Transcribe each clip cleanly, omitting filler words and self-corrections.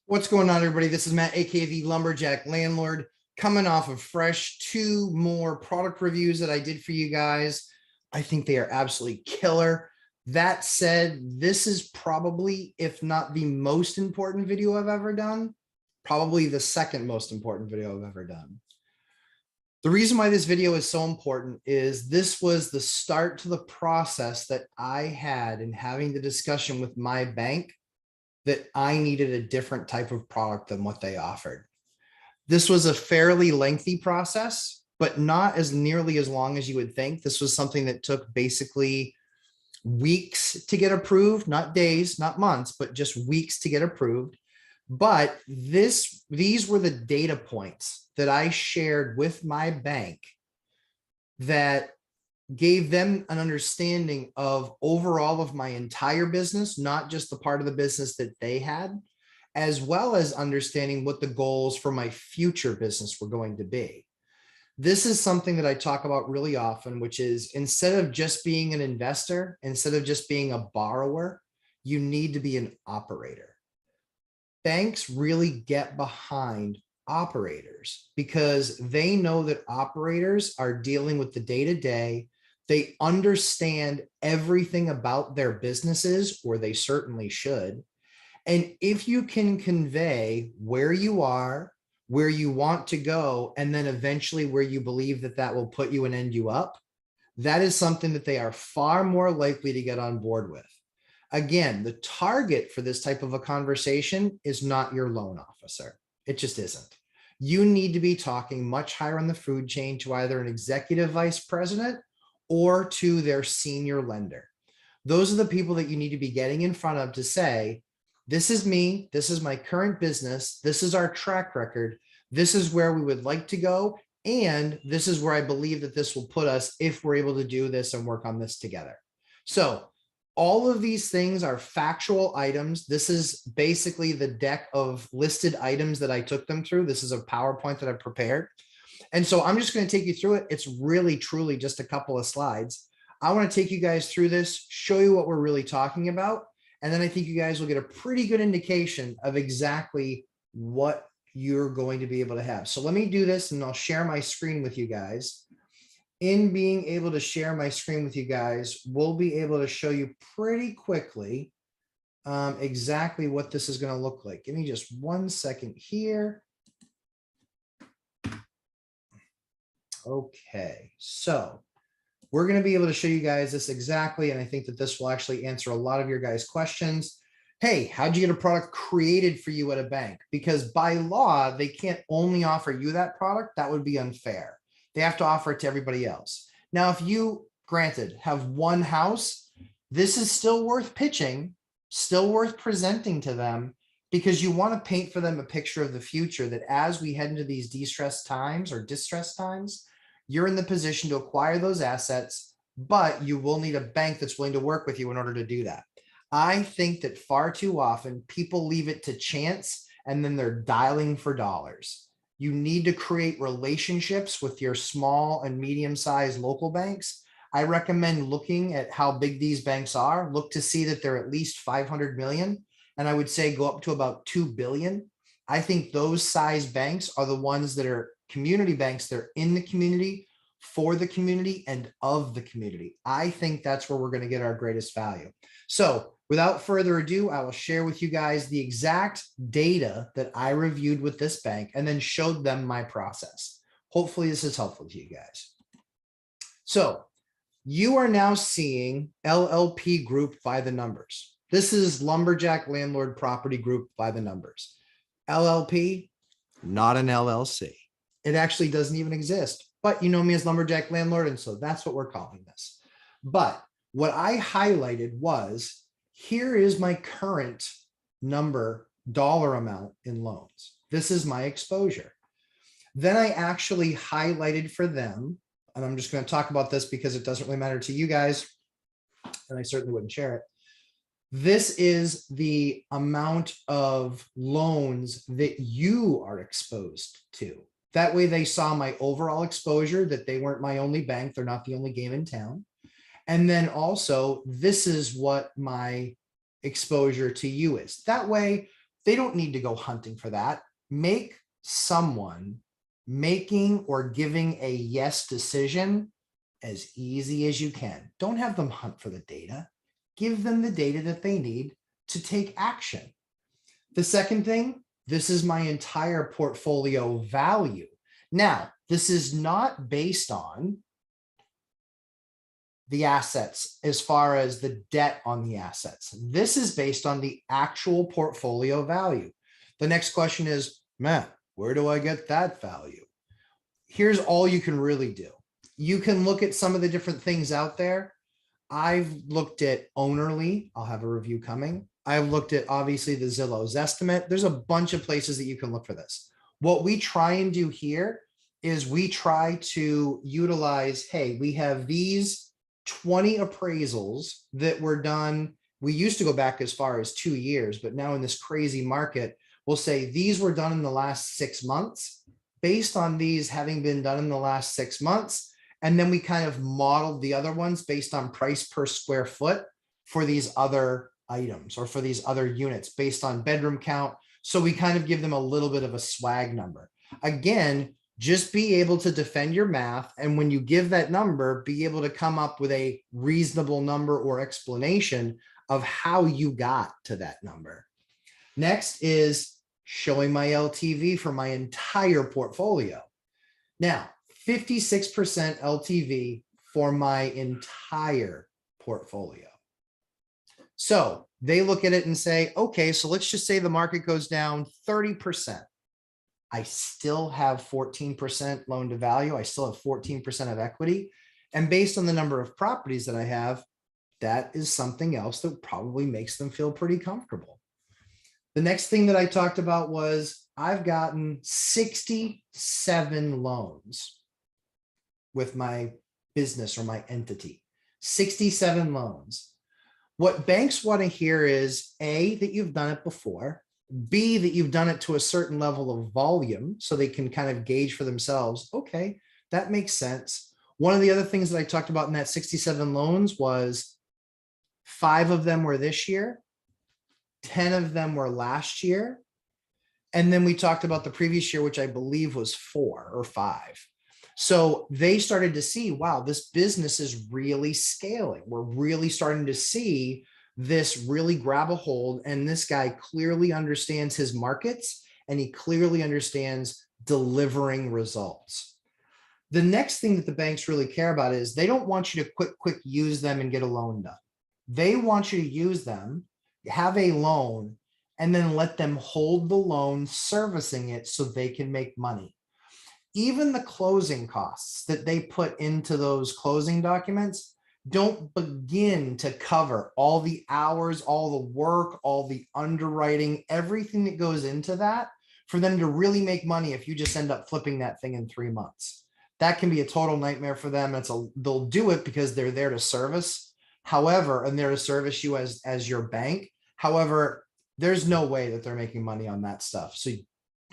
What's going on, everybody? This is Matt, aka the Lumberjack Landlord, coming off of fresh two more product reviews that I did for you guys. I think they are absolutely killer. That said, this is probably, if not the most important video I've ever done, probably the second most important video I've ever done. The reason why this video is so important is this was the start to the process that I had in having the discussion with my bank that I needed a different type of product than what they offered. This was a fairly lengthy process, but not as nearly as long as you would think. This was something that took basically weeks to get approved, not days, not months, but just weeks to get approved. But these were the data points that I shared with my bank that gave them an understanding of overall of my entire business, not just the part of the business that they had, as well as understanding what the goals for my future business were going to be. This is something that I talk about really often, which is instead of just being an investor, instead of just being a borrower, you need to be an operator. Banks really get behind operators because they know that operators are dealing with the day-to-day. They understand everything about their businesses, or they certainly should. And if you can convey where you are, where you want to go, and then eventually where you believe that that will put you and end you up, that is something that they are far more likely to get on board with. Again, the target for this type of a conversation is not your loan officer. It just isn't. You need to be talking much higher on the food chain to either an executive vice president or to their senior lender. Those are the people that you need to be getting in front of to say, this is me, this is my current business, this is our track record, this is where we would like to go, and this is where I believe that this will put us if we're able to do this and work on this together. So all of these things are factual items. This is basically the deck of listed items that I took them through. This is a PowerPoint that I prepared. And so I'm just going to take you through it. It's really, truly just a couple of slides. I want to take you guys through this, show you what we're really talking about. And then I think you guys will get a pretty good indication of exactly what you're going to be able to have. So let me do this and I'll share my screen with you guys. In being able to share my screen with you guys, we'll be able to show you pretty quickly exactly what this is going to look like. Give me just 1 second here. Okay, so we're going to be able to show you guys this exactly, and I think that this will actually answer a lot of your guys' questions. Hey, how'd you get a product created for you at a bank? Because by law, they can't only offer you that product. That would be unfair. They have to offer it to everybody else. Now, if you, granted, have one house, this is still worth pitching, still worth presenting to them, because you want to paint for them a picture of the future that as we head into these distressed times or distressed times, you're in the position to acquire those assets, but you will need a bank that's willing to work with you in order to do that. I think that far too often people leave it to chance and then they're dialing for dollars. You need to create relationships with your small and medium-sized local banks. I recommend looking at how big these banks are. Look to see that they're at least 500 million. And I would say go up to about 2 billion. I think those size banks are the ones that are community banks. They're in the community, for the community, and of the community. I think that's where we're going to get our greatest value. So without further ado, I will share with you guys the exact data that I reviewed with this bank and then showed them my process. Hopefully this is helpful to you guys. So you are now seeing LLP Group by the numbers. This is Lumberjack Landlord Property Group by the numbers. LLP, not an LLC. It actually doesn't even exist, but you know me as Lumberjack Landlord, and so that's what we're calling this. But what I highlighted was, here is my current dollar amount in loans. This is my exposure. Then I actually highlighted for them, and I'm just going to talk about this because it doesn't really matter to you guys, and I certainly wouldn't share it. This is the amount of loans that you are exposed to. That way they saw my overall exposure, that they weren't my only bank. They're not the only game in town. And then also, this is what my exposure to you is. That way They don't need to go hunting for that. Make someone making or giving a yes decision as easy as you can. Don't have them hunt for the data. Give them the data that they need to take action. The second thing, this is my entire portfolio value. Now, this is not based on the assets as far as the debt on the assets. This is based on the actual portfolio value. The next question is, Matt, where do I get that value? Here's all you can really do. You can look at some of the different things out there. I've looked at Ownerly. I'll have a review coming. I've looked at obviously the Zillow's estimate. There's a bunch of places that you can look for this. What we try and do here is we try to utilize, hey, we have these 20 appraisals that were done. We used to go back as far as 2 years, but now in this crazy market, we'll say these were done in the last 6 months. Based on these having been done in the last 6 months, and then we kind of modeled the other ones based on price per square foot for these other items or for these other units based on bedroom count. So we kind of give them a little bit of a swag number. Again, just be able to defend your math. And when you give that number, be able to come up with a reasonable number or explanation of how you got to that number. Next is showing my LTV for my entire portfolio. Now, 56% LTV for my entire portfolio. So they look at it and say, okay, so let's just say the market goes down 30%. I still have 14% loan to value. I still have 14% of equity. And based on the number of properties that I have, that is something else that probably makes them feel pretty comfortable. The next thing that I talked about was I've gotten 67 loans with my business or my entity, 67 loans. What banks want to hear is A, that you've done it before, B, that you've done it to a certain level of volume so they can kind of gauge for themselves, okay, that makes sense. One of the other things that I talked about in that 67 loans was 5 of them were this year, 10 of them were last year. And then we talked about the previous year, which I believe was 4 or 5. So they started to see, wow, this business is really scaling. We're really starting to see this really grab a hold. And this guy clearly understands his markets and he clearly understands delivering results. The next thing that the banks really care about is they don't want you to quick use them and get a loan done. They want you to use them, have a loan, and then let them hold the loan, servicing it so they can make money. Even the closing costs that they put into those closing documents don't begin to cover all the hours, all the work, all the underwriting, everything that goes into that for them to really make money if you just end up flipping that thing in 3 months. That can be a total nightmare for them. They'll do it because they're there to service. However, and they're to service you as your bank. However, there's no way that they're making money on that stuff. So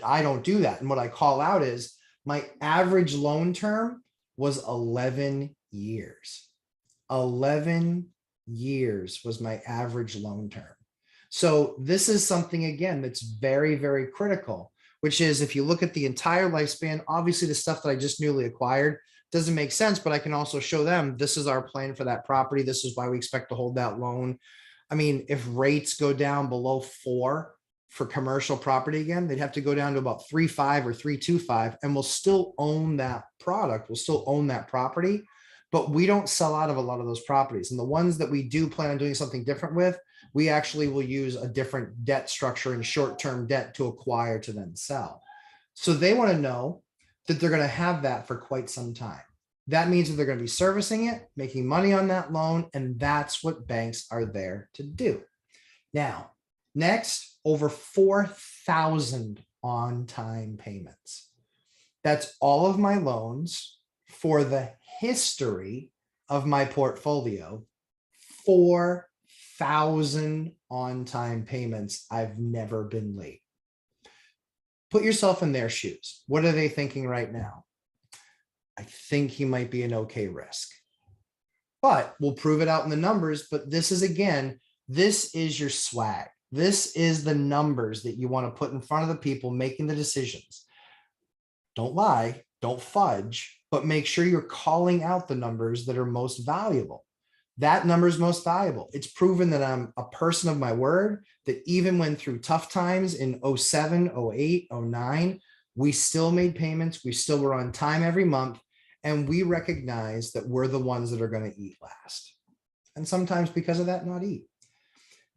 I don't do that. And what I call out is my average loan term was 11 years. 11 years was my average loan term. So this is something, again, that's very, very critical, which is if you look at the entire lifespan, obviously the stuff that I just newly acquired doesn't make sense, but I can also show them this is our plan for that property. This is why we expect to hold that loan. I mean, if rates go down below 4 for commercial property again, they'd have to go down to about 3.5 or 3.25, and we'll still own that product. We'll still own that property, but we don't sell out of a lot of those properties. And the ones that we do plan on doing something different with, we actually will use a different debt structure and short-term debt to acquire to then sell. So they want to know that they're going to have that for quite some time. That means that they're going to be servicing it, making money on that loan, and that's what banks are there to do. Now, next, over 4,000 on-time payments. That's all of my loans for the history of my portfolio. 4,000 on-time payments. I've never been late. Put yourself in their shoes. What are they thinking right now? I think he might be an okay risk, but we'll prove it out in the numbers. But this is, again, this is your swag. This is the numbers that you want to put in front of the people making the decisions. Don't lie, don't fudge, but make sure you're calling out the numbers that are most valuable. That number is most valuable. It's proven that I'm a person of my word, that even when through tough times in 07, 08, 09, we still made payments. We still were on time every month. And we recognize that we're the ones that are going to eat last. And sometimes because of that, not eat.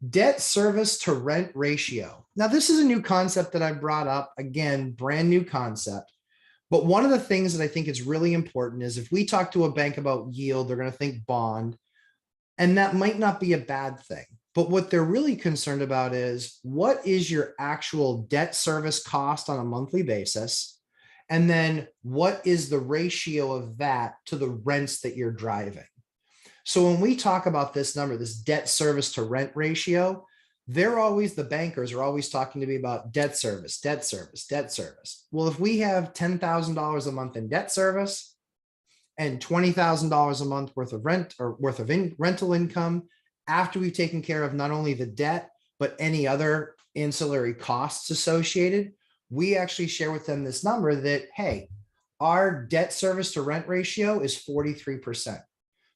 Debt service to rent ratio. Now, this is a new concept that I brought up. Again, brand new concept. But one of the things that I think is really important is if we talk to a bank about yield, they're going to think bond. And that might not be a bad thing. But what they're really concerned about is what is your actual debt service cost on a monthly basis? And then what is the ratio of that to the rents that you're driving? So when we talk about this number, this debt service to rent ratio, the bankers are always talking to me about debt service, debt service, debt service. Well, if we have $10,000 a month in debt service and $20,000 a month worth of rent or rental income, after we've taken care of not only the debt, but any other ancillary costs associated, we actually share with them this number that, hey, our debt service to rent ratio is 43%.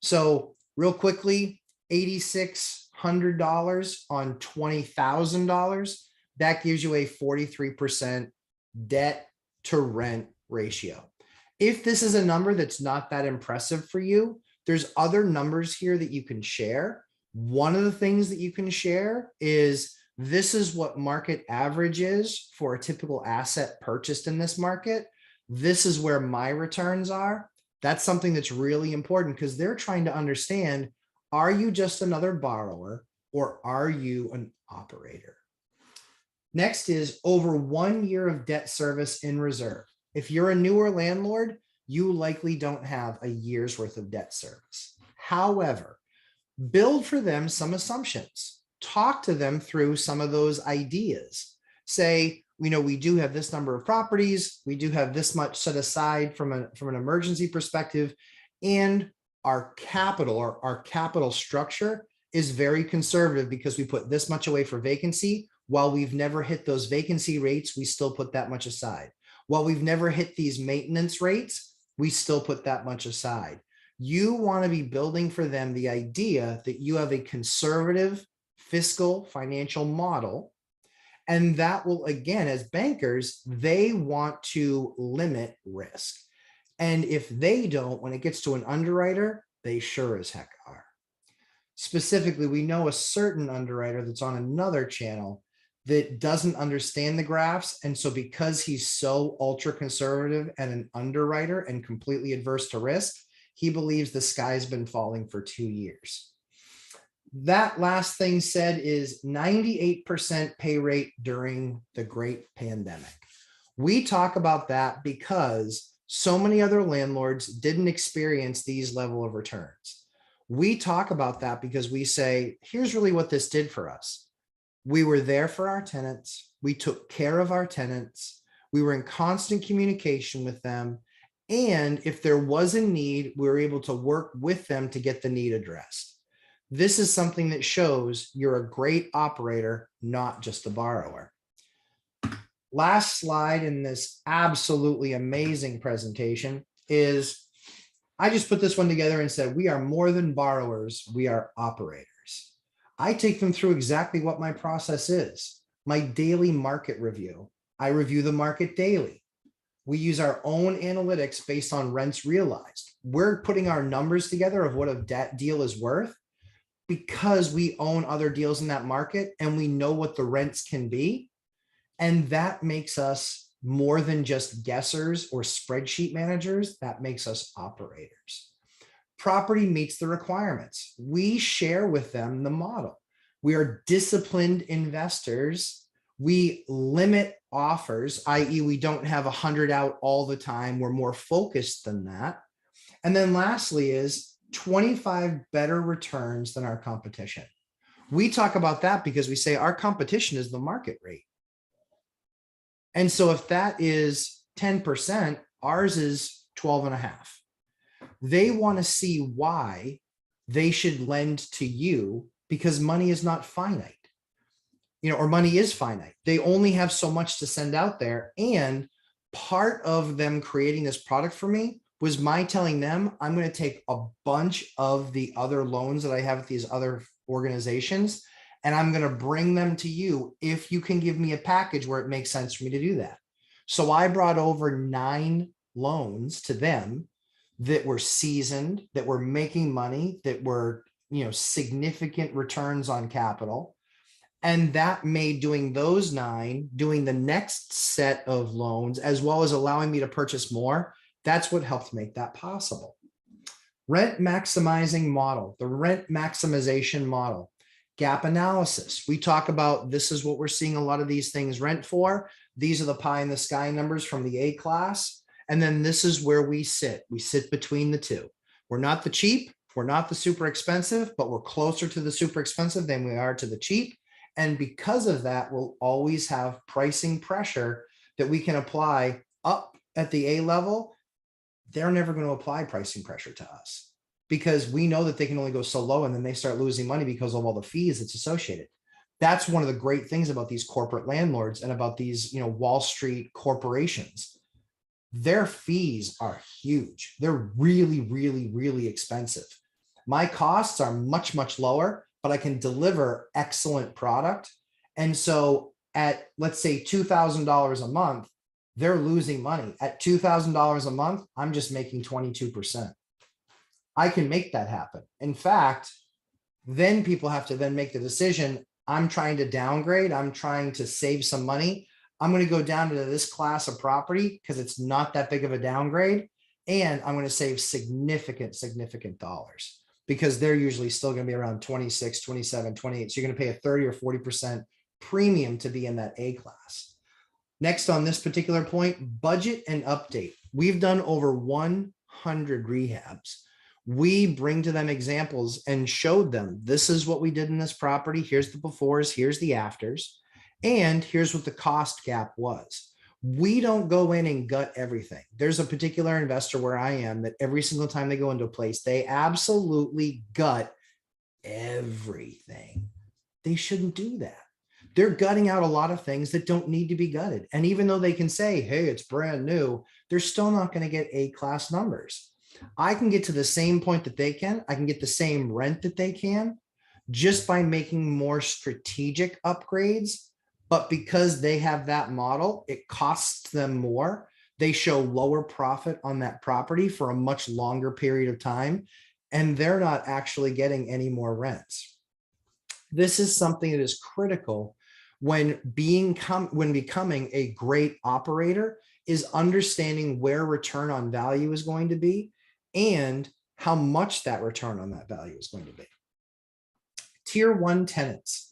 So real quickly, $8,600 on $20,000, that gives you a 43% debt to rent ratio. If this is a number that's not that impressive for you, there's other numbers here that you can share. One of the things that you can share is this is what market average is for a typical asset purchased in this market. This is where my returns are. That's something that's really important because they're trying to understand, are you just another borrower or are you an operator? Next is over 1 year of debt service in reserve. If you're a newer landlord, you likely don't have a year's worth of debt service. However, build for them some assumptions. Talk to them through some of those ideas. Say, we do have this number of properties. We do have this much set aside from an emergency perspective. And our capital structure is very conservative because we put this much away for vacancy. While we've never hit those vacancy rates, we still put that much aside. While we've never hit these maintenance rates, we still put that much aside. You want to be building for them the idea that you have a conservative fiscal financial model. And that will, again, as bankers, they want to limit risk. And if they don't, when it gets to an underwriter, they sure as heck are. Specifically, we know a certain underwriter that's on another channel that doesn't understand the graphs. And so because he's so ultra conservative and an underwriter and completely adverse to risk, he believes the sky's been falling for 2 years. That last thing said is 98% pay rate during the great pandemic. We talk about that because so many other landlords didn't experience these level of returns. We talk about that because we say, here's really what this did for us. We were there for our tenants. We took care of our tenants. We were in constant communication with them. And if there was a need, we were able to work with them to get the need addressed. This is something that shows you're a great operator, not just a borrower. Last slide in this absolutely amazing presentation is, I just put this one together and said, we are more than borrowers, we are operators. I take them through exactly what my process is. My daily market review. I review the market daily. We use our own analytics based on rents realized. We're putting our numbers together of what a debt deal is worth because we own other deals in that market and we know what the rents can be. And that makes us more than just guessers or spreadsheet managers. That makes us operators. Property meets the requirements. We share with them the model. We are disciplined investors. We limit offers, i.e. we don't have 100 out all the time. We're more focused than that. And then lastly is 25 better returns than our competition. We talk about that because we say our competition is the market rate. And so if that is 10%, ours is 12.5. They want to see why they should lend to you because money is not finite. or money is finite. They only have so much to send out there. And part of them creating this product for me was my telling them, I'm going to take a bunch of the other loans that I have at these other organizations, and I'm going to bring them to you if you can give me a package where it makes sense for me to do that. So I brought over 9 loans to them that were seasoned, that were making money, that were, significant returns on capital. And that made doing those 9, doing the next set of loans, as well as allowing me to purchase more, that's what helped make that possible. Rent maximizing model, the rent maximization model, gap analysis. We talk about, this is what we're seeing a lot of these things rent for. These are the pie in the sky numbers from the A class. And then this is where we sit. We sit between the two. We're not the cheap, we're not the super expensive, but we're closer to the super expensive than we are to the cheap. And because of that, we'll always have pricing pressure that we can apply up at the A level. They're never going to apply pricing pressure to us because we know that they can only go so low, and then they start losing money because of all the fees that's associated. That's one of the great things about these corporate landlords and about these, Wall Street corporations. Their fees are huge. They're really, really, really expensive. My costs are much, much lower, but I can deliver excellent product. And so at, let's say, $2,000 a month, they're losing money. At $2,000 a month, I'm just making 22%. I can make that happen. In fact, then people have to then make the decision, I'm trying to downgrade, I'm trying to save some money. I'm going to go down to this class of property because it's not that big of a downgrade. And I'm going to save significant, significant dollars because they're usually still going to be around 26, 27, 28. So you're going to pay a 30 or 40% premium to be in that A class. Next on this particular point, budget and update. We've done over 100 rehabs. We bring to them examples and showed them, this is what we did in this property. Here's the befores, here's the afters, and here's what the cost gap was. We don't go in and gut everything. There's a particular investor where I am that every single time they go into a place, they absolutely gut everything. They shouldn't do that. They're gutting out a lot of things that don't need to be gutted. And even though they can say, hey, it's brand new, they're still not going to get A-class numbers. I can get to the same point that they can. I can get the same rent that they can just by making more strategic upgrades. But because they have that model, it costs them more. They show lower profit on that property for a much longer period of time, and they're not actually getting any more rents. This is something that is critical when becoming a great operator, is understanding where return on value is going to be and how much that return on that value is going to be. Tier 1 tenants.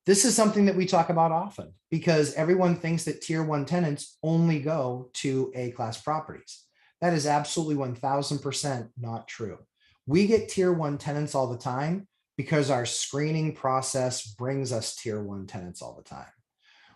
This is something that we talk about often because everyone thinks that tier 1 tenants only go to A-class properties. That is absolutely 1000% not true. We get tier 1 tenants all the time because our screening process brings us tier 1 tenants all the time.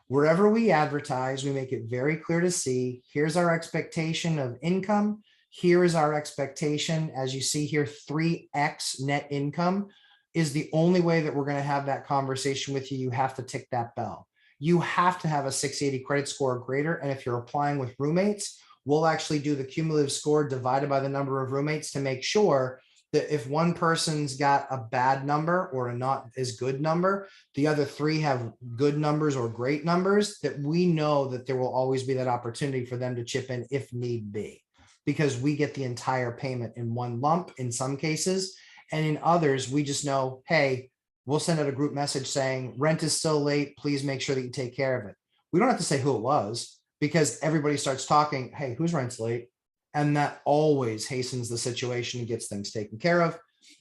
Wherever we advertise, we make it very clear to see, here's our expectation of income. Here is our expectation. As you see here, 3x net income is the only way that we're going to have that conversation with you. You have to tick that bell. You have to have a 680 credit score or greater. And if you're applying with roommates, we'll actually do the cumulative score divided by the number of roommates to make sure that if one person's got a bad number or a not as good number, the other 3 have good numbers or great numbers, that we know that there will always be that opportunity for them to chip in if need be, because we get the entire payment in one lump in some cases. And in others, we just know, hey, we'll send out a group message saying rent is still late. Please make sure that you take care of it. We don't have to say who it was because everybody starts talking, hey, whose rent's late? And that always hastens the situation and gets things taken care of.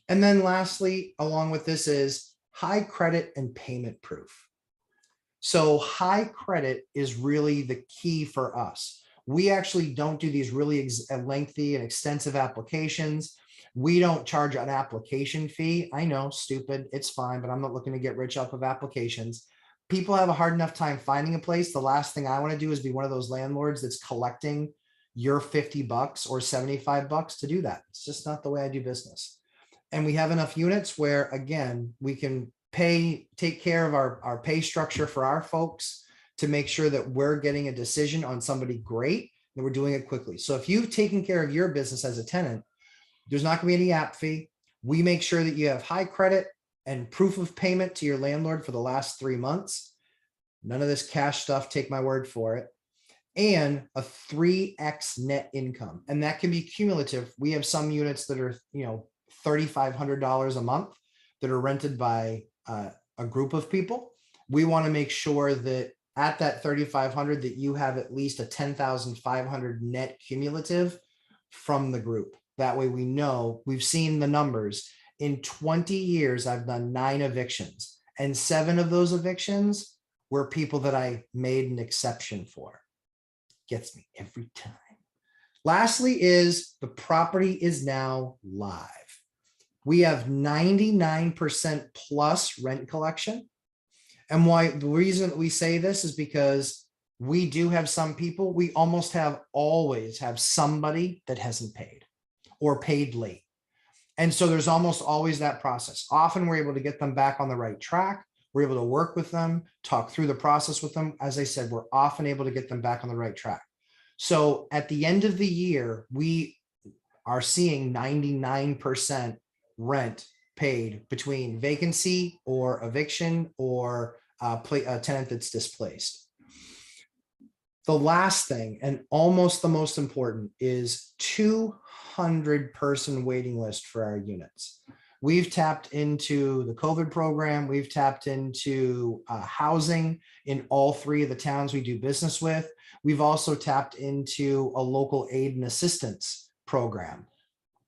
And then lastly, along with this is high credit and payment proof. So high credit is really the key for us. We actually don't do these really lengthy and extensive applications. We don't charge an application fee. I know, stupid, it's fine, but I'm not looking to get rich off of applications. People have a hard enough time finding a place. The last thing I want to do is be one of those landlords that's collecting your $50 or $75 to do that. It's just not the way I do business. And we have enough units where, again, we can take care of our pay structure for our folks to make sure that we're getting a decision on somebody great and we're doing it quickly. So if you've taken care of your business as a tenant, there's not going to be any app fee. We make sure that you have high credit and proof of payment to your landlord for the last 3 months. None of this cash stuff, take my word for it. And a 3x net income. And that can be cumulative. We have some units that are, $3,500 a month that are rented by a group of people. We want to make sure that at that 3,500 that you have at least a 10,500 net cumulative from the group. That way we know, we've seen the numbers. In 20 years, I've done 9 evictions, and 7 of those evictions were people that I made an exception for. Gets me every time. Lastly is the property is now live. We have 99% plus rent collection. And why the reason that we say this is because we do have some people, we almost always have somebody that hasn't paid or paid late. And so there's almost always that process. Often we're able to get them back on the right track. We're able to work with them, talk through the process with them. As I said, we're often able to get them back on the right track. So at the end of the year, we are seeing 99% rent paid between vacancy or eviction or a tenant that's displaced. The last thing, and almost the most important, is 200-person waiting list for our units. We've tapped into the COVID program. We've tapped into housing in all 3 of the towns we do business with. We've also tapped into a local aid and assistance program.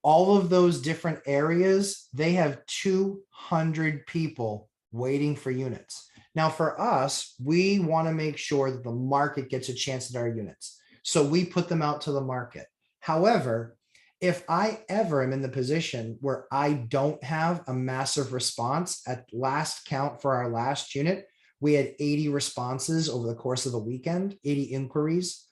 All of those different areas, they have 200 people waiting for units. Now for us, we want to make sure that the market gets a chance at our units. So we put them out to the market. However, if I ever am in the position where I don't have a massive response, at last count for our last unit, we had 80 responses over the course of the weekend, 80 inquiries.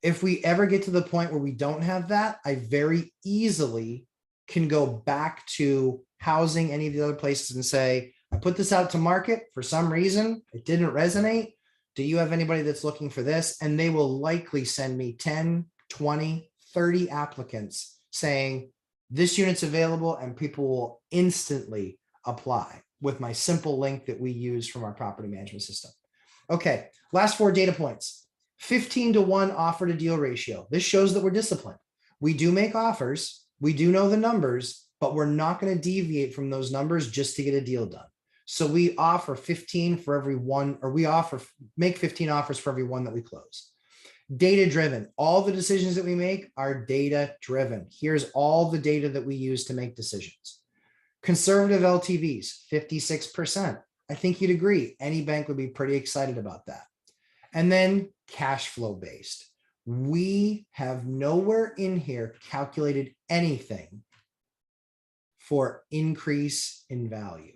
If we ever get to the point where we don't have that, I very easily can go back to housing, any of the other places, and say, I put this out to market. For some reason, it didn't resonate. Do you have anybody that's looking for this? And they will likely send me 10, 20, 30 applicants saying this unit's available, and people will instantly apply with my simple link that we use from our property management system. Okay, last 4 data points. 15-to-1 offer to deal ratio. This shows that we're disciplined. We do make offers. We do know the numbers, but we're not going to deviate from those numbers just to get a deal done. So we offer 15 for every one, or make 15 offers for every one that we close. Data driven. All the decisions that we make are data driven. Here's all the data that we use to make decisions. Conservative LTVs, 56%. I think you'd agree. Any bank would be pretty excited about that. And then cash flow based. We have nowhere in here calculated anything for increase in value.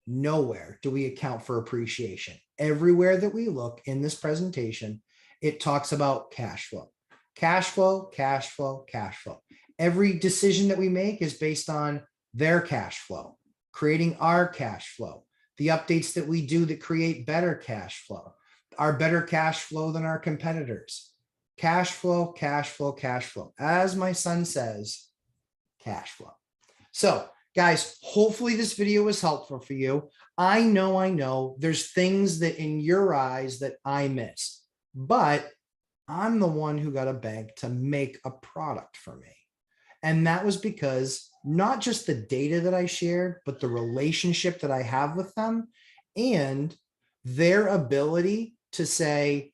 Nowhere do we account for appreciation. Everywhere that we look in this presentation, it talks about cash flow. Cash flow, cash flow, cash flow. Every decision that we make is based on their cash flow, creating our cash flow, the updates that we do that create better cash flow, our better cash flow than our competitors. Cash flow, cash flow, cash flow. As my son says, cash flow. So guys, hopefully this video was helpful for you. I know there's things that in your eyes that I missed, but I'm the one who got a bank to make a product for me. And that was because not just the data that I shared, but the relationship that I have with them and their ability to say,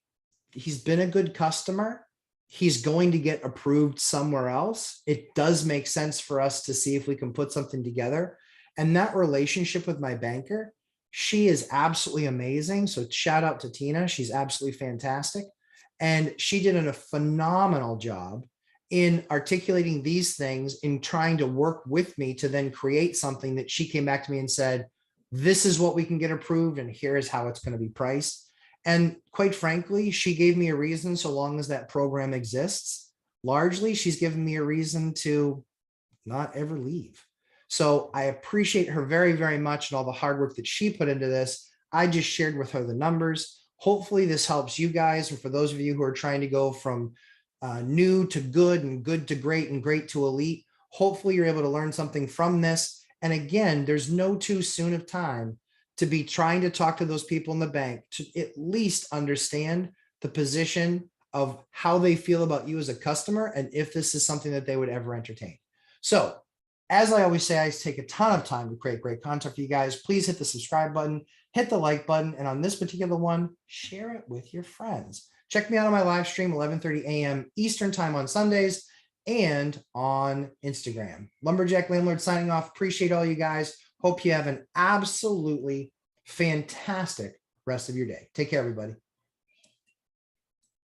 he's been a good customer, he's going to get approved somewhere else. It does make sense for us to see if we can put something together. And that relationship with my banker, she is absolutely amazing. So shout out to Tina. She's absolutely fantastic. And she did a phenomenal job in articulating these things, in trying to work with me to then create something that she came back to me and said, this is what we can get approved, and here's how it's going to be priced. And quite frankly, she gave me a reason, so long as that program exists, largely she's given me a reason to not ever leave. So I appreciate her very, very much and all the hard work that she put into this. I just shared with her the numbers. Hopefully this helps you guys. And for those of you who are trying to go from new to good and good to great and great to elite, hopefully you're able to learn something from this. And again, there's no too soon of time to be trying to talk to those people in the bank to at least understand the position of how they feel about you as a customer and if this is something that they would ever entertain. So as I always say, I take a ton of time to create great content for you guys. Please hit the subscribe button, hit the like button, and on this particular one, share it with your friends. Check me out on my live stream, 11:30 a.m. Eastern time on Sundays and on Instagram. Lumberjack Landlord signing off. Appreciate all you guys. Hope you have an absolutely fantastic rest of your day. Take care, everybody.